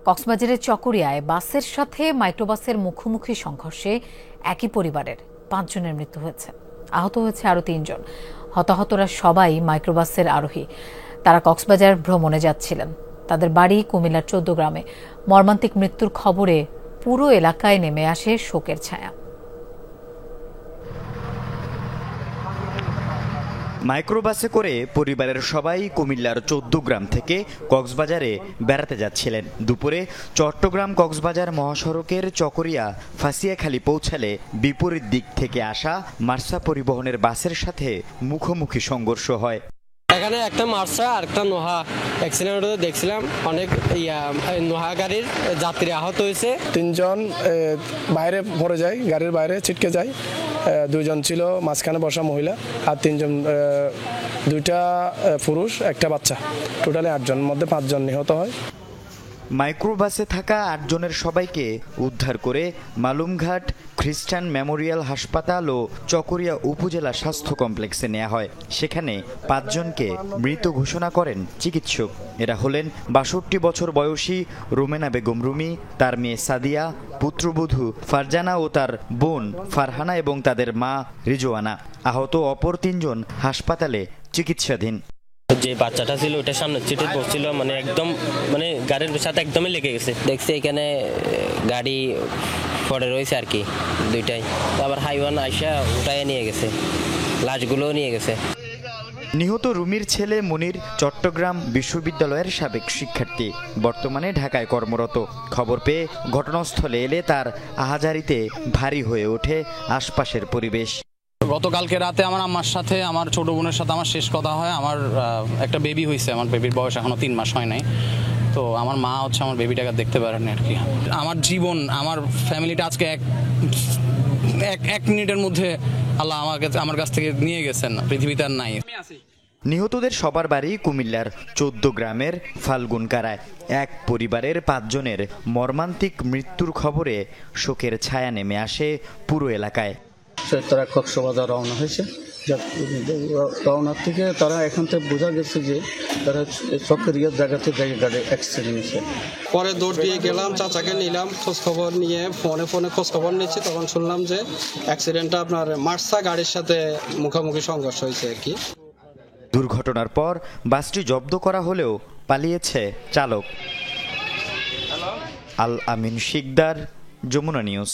কক্সবাজারের চকরিয়ায় বাসের সাথে মাইক্রোবাসের মুখোমুখি সংঘর্ষে একই পরিবারের 5 জনের মৃত্যু হয়েছে। আহত হয়েছে আরও 3 জন। হতাহতরা সবাই মাইক্রোবাসের আরোহী। তারা কক্সবাজার ভ্রমণে যাচ্ছিলেন। তাদের বাড়ি কুমিল্লার 14 গ্রামে। মর্মান্তিক মৃত্যুর খবরে পুরো এলাকায় নেমে আসে শোকের ছায়া। মাইক্রোবাসে করে পরিবারের সবাই কুমিল্লার 14 গ্রাম থেকে কক্সবাজারে বেড়াতে যাচ্ছিলেন। দুপুরে চট্টগ্রাম কক্সবাজার মহাসড়কের চকরিয়া ফাঁসিয়াখালী পৌঁছালে বিপরীত দিক থেকে আসা মার্সা পরিবহনের বাসের সাথে মুখোমুখি সংঘর্ষ হয়। এখানে একটা মার্সা আর একটা নোহা অ্যাক্সিডেন্ট হতে দেখছিলাম। অনেক নোহা গাড়ির যাত্রী আহত হয়েছে। 3 জন বাইরে পড়ে যায়, গাড়ির বাইরে ছিটকে যায়। 2 জন ছিল মাঝখানে বসা মহিলা, আর 3 জন, 2টা পুরুষ, একটা বাচ্চা। টোটালি 8 জন, মধ্যে 5 জন নিহত হয়। মাইক্রোবাসে থাকা 8 জনের সবাইকে উদ্ধার করে মালুমঘাট খ্রিস্টান মেমোরিয়াল হাসপাতাল ও চকরিয়া উপজেলা স্বাস্থ্য কমপ্লেক্সে নেওয়া হয়। সেখানে 5 জনকে মৃত ঘোষণা করেন চিকিৎসক। এরা হলেন 62 বছর বয়সী রুমেনা বেগম রুমি, তার মেয়ে সাদিয়া, পুত্রবধূ ফারজানা ও তার বোন ফারহানা এবং তাদের মা রিজওয়ানা। আহত অপর 3 জন হাসপাতালে চিকিৎসাধীন। যে বাচ্চাটা ছিল ওটা সামনে সিটে বসছিল, একদম গাড়ির সাথে একদমই লেগে গেছে। দেখছি এখানে গাড়ি পড়ে রয়েছে আর কি, দুইটাই। আবার হাইওয়ান আইসা উঠায় নিয়ে গেছে, লাশগুলোও নিয়ে গেছে। নিহত রুমির ছেলে মনির চট্টগ্রাম বিশ্ববিদ্যালয়ের সাবেক শিক্ষার্থী, বর্তমানে ঢাকায় কর্মরত। খবর পেয়ে ঘটনাস্থলে এলে তার আহাজারিতে ভারী হয়ে ওঠে আশপাশের পরিবেশ। গতকালকে রাতে আমার আম্মার সাথে, আমার ছোট বোনের সাথে আমার শেষ কথা হয়। আমার একটা বেবি হয়েছে, আমার বেবির বয়স এখনো 3 মাস হয় নাই। তো আমার মা আমার বেবিটাকে দেখতে পারেনি আর কি। আমার জীবন, আমার ফ্যামিলিটা আজকে এক মিনিটের মধ্যে আল্লাহ আমার কাছ থেকে নিয়ে গেছেন, পৃথিবীতে আর নাই। নিহতদের সবার বাড়ি কুমিল্লার 14 গ্রামের ফাল্গুনকারায়। এক পরিবারের 5 জনের মর্মান্তিক মৃত্যুর খবরে শোকের ছায়া নেমে আসে পুরো এলাকায়। তারা কক্সবাজার রওনা হয়েছে। রওনার থেকে তারা এখান থেকে বোঝা গেছে যে তারা চকরিয়ার জায়গাতে গাড়ি অ্যাক্সিডেন্ট হয়েছে। পরে দৌড় দিয়ে গেলাম, চাচাকে নিলাম, খোঁজখবর নিয়ে ফোনে খোঁজখবর নিচ্ছি। তখন শুনলাম যে অ্যাক্সিডেন্টটা আপনার মার্সা গাড়ির সাথে মুখোমুখি সংঘর্ষ হয়েছে আর কি। দুর্ঘটনার পর বাসটি জব্দ করা হলেও পালিয়েছে চালক। আল আমিন শিকদার, যমুনা নিউজ।